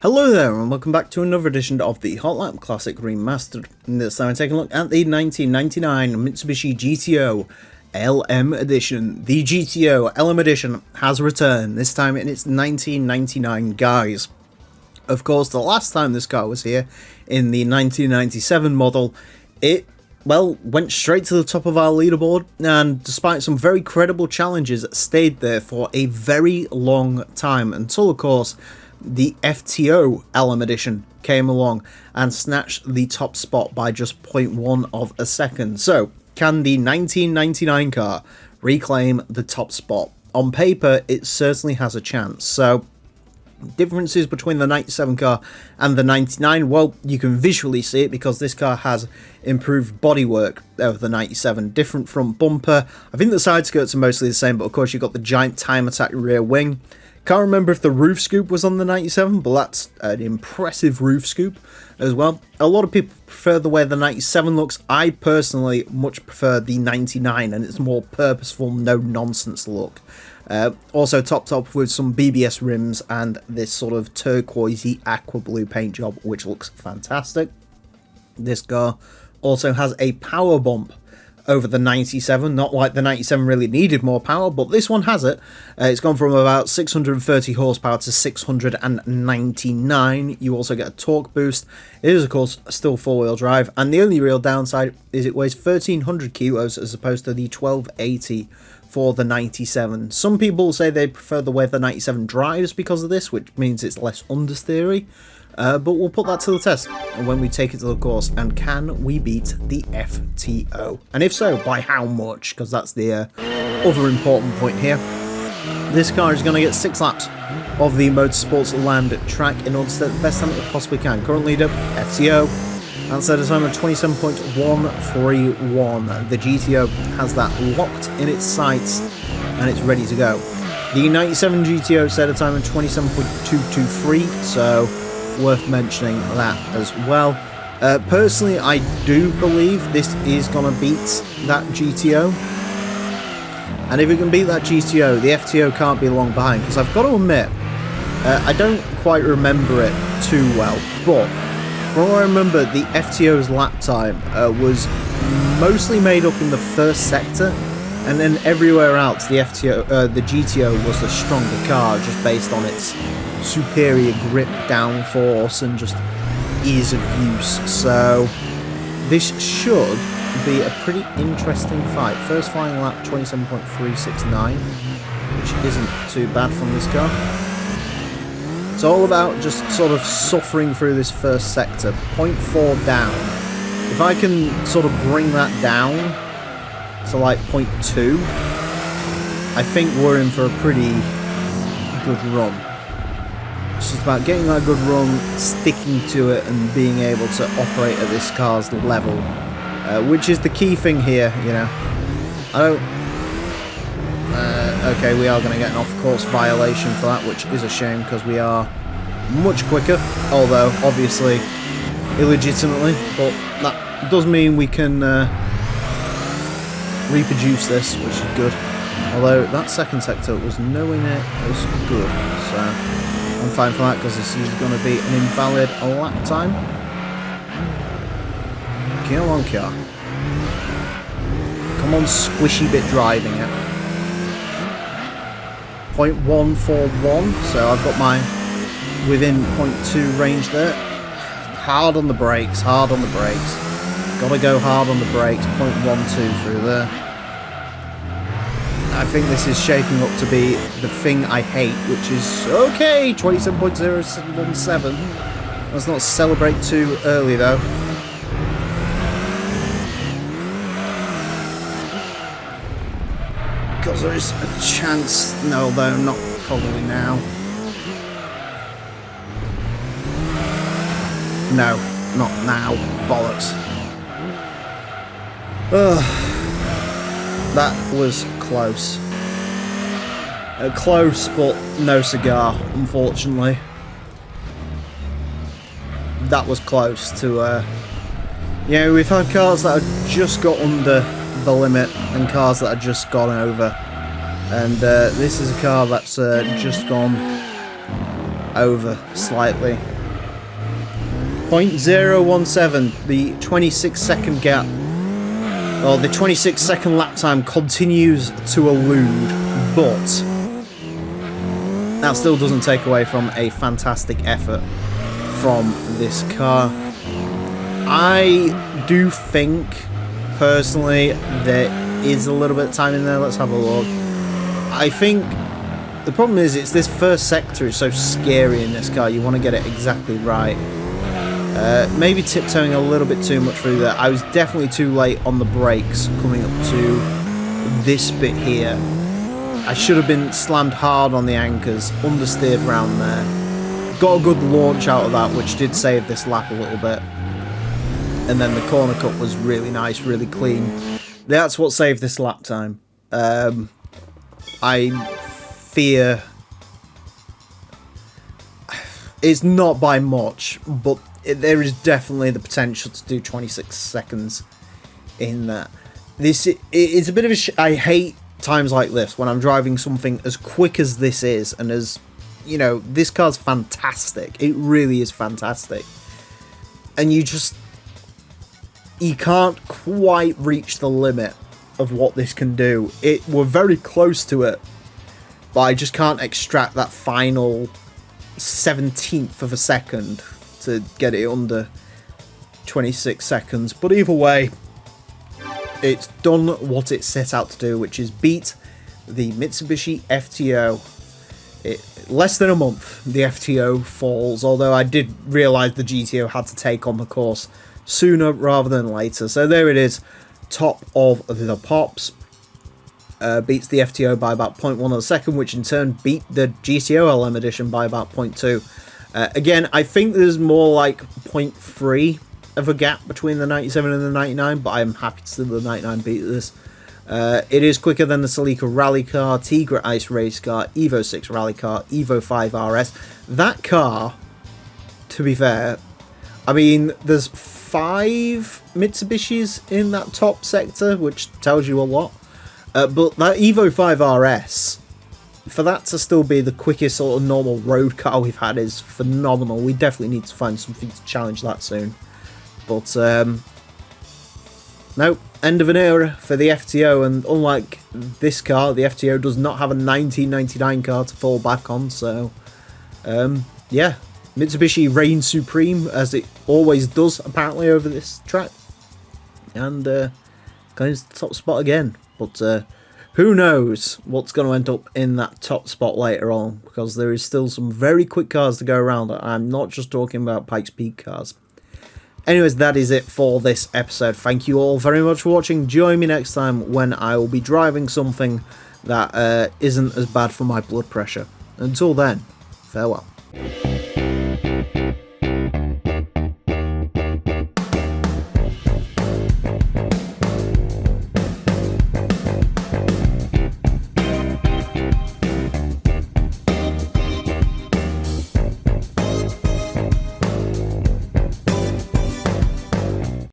Hello there and welcome back to another edition of the Hot Lap Classic Remastered. And this time I'm taking a look at the 1999 Mitsubishi GTO LM Edition. The GTO LM Edition has returned, this time in its 1999 guise. Of course, the last time this car was here, in the 1997 model, it went straight to the top of our leaderboard, and despite some very credible challenges, stayed there for a very long time, until of course the FTO LM Edition came along and snatched the top spot by just 0.1 of a second. So, can the 1999 car reclaim the top spot? On paper, it certainly has a chance. So, differences between the 97 car and the 99, well, you can visually see it because this car has improved bodywork over the 97. Different front bumper. I think the side skirts are mostly the same, but of course you've got the giant time attack rear wing. Can't remember if the roof scoop was on the 97, but that's an impressive roof scoop as well. A lot of people prefer the way the 97 looks. I personally much prefer the 99 and its more purposeful, no-nonsense look. Also topped up with some BBS rims and this sort of turquoisey aqua blue paint job, which looks fantastic. This car also has a power bump over the 97, not like the 97 really needed more power, but this one has it. It's gone from about 630 horsepower to 699. You also get a torque boost. It is of course still four-wheel drive, and the only real downside is it weighs 1300 kilos as opposed to the 1280 for the 97. Some people say they prefer the way the 97 drives because of this, which means it's less understeery. But we'll put that to the test when we take it to the course, and can we beat the FTO? And if so, by how much? Because that's the other important point here. This car is going to get 6 laps of the Motorsports Land track in order to set the best time it possibly can. Current leader, FTO, and set a time of 27.131. The GTO has that locked in its sights, and it's ready to go. The 97 GTO set a time of 27.223, so worth mentioning that as well. Personally, I do believe this is going to beat that GTO. And if it can beat that GTO, the FTO can't be long behind. Because I've got to admit, I don't quite remember it too well. But from what I remember, the FTO's lap time was mostly made up in the first sector. And then everywhere else, the GTO was the stronger car, just based on its superior grip, downforce, and just ease of use. So this should be a pretty interesting fight. First flying lap 27.369, which isn't too bad from this car. It's all about just sort of suffering through this first sector. 0.4 down. If I can sort of bring that down to like 0.2, I think we're in for a pretty good run. It's just about getting that good run, sticking to it, and being able to operate at this car's level, which is the key thing here, you know. I don't... okay, we are going to get an off-course violation for that, which is a shame, because we are much quicker, although, obviously, illegitimately, but that does mean we can reproduce this, which is good. Although, that second sector was nowhere near as good, so I'm fine for that, because this is going to be an invalid lap time. Come on, car. Come on, squishy bit driving it. 0.141, so I've got my within 0.2 range there. Hard on the brakes, hard on the brakes. Gotta go hard on the brakes, 0.12 through there. I think this is shaping up to be the thing I hate, which is, okay, 27.017. Let's not celebrate too early, though. Because there is a chance, no, though, not probably now. No, not now, bollocks. Ugh. That was close. Close, but no cigar, unfortunately. That was close to, yeah, we've had cars that have just got under the limit and cars that have just gone over. And this is a car that's just gone over slightly. .017, the 26-second gap, or the 26-second lap time continues to elude, but that still doesn't take away from a fantastic effort from this car. I do think, personally, there is a little bit of time in there. Let's have a look. I think the problem is this first sector is so scary in this car. You want to get it exactly right. Maybe tiptoeing a little bit too much through there. I was definitely too late on the brakes coming up to this bit here. I should have been slammed hard on the anchors, understeered round there. Got a good launch out of that, which did save this lap a little bit. And then the corner cut was really nice, really clean. That's what saved this lap time. I fear it's not by much, but there is definitely the potential to do 26 seconds in that. It's a bit of a I hate times like this when I'm driving something as quick as this is, and as you know, this car's fantastic. It really is fantastic, and you can't quite reach the limit of what this can do. We're very close to it, but I just can't extract that final 17th of a second to get it under 26 seconds. But either way, it's done what it set out to do, which is beat the Mitsubishi FTO. Less than a month, the FTO falls, although I did realise the GTO had to take on the course sooner rather than later. So there it is, top of the pops. Beats the FTO by about 0.1 of a second, which in turn beat the GTO LM edition by about 0.2. Again, I think there's more like 0.3 of a gap between the 97 and the 99, but I'm happy to see the 99 beat this. It is quicker than the Celica Rally Car, Tigra Ice Race Car, Evo 6 Rally Car, Evo 5 RS. That car, to be fair, I mean, there's 5 Mitsubishis in that top sector, which tells you a lot. But that Evo 5 RS, for that to still be the quickest sort of normal road car we've had is phenomenal. We definitely need to find something to challenge that soon. But, no, end of an era for the FTO, and unlike this car, the FTO does not have a 1999 car to fall back on, so, yeah, Mitsubishi reigns supreme, as it always does, apparently, over this track, and, goes to the top spot again. But who knows what's going to end up in that top spot later on, because there is still some very quick cars to go around. I'm not just talking about Pikes Peak cars. Anyways, that is it for this episode. Thank you all very much for watching. Join me next time when I will be driving something that isn't as bad for my blood pressure. Until then, farewell.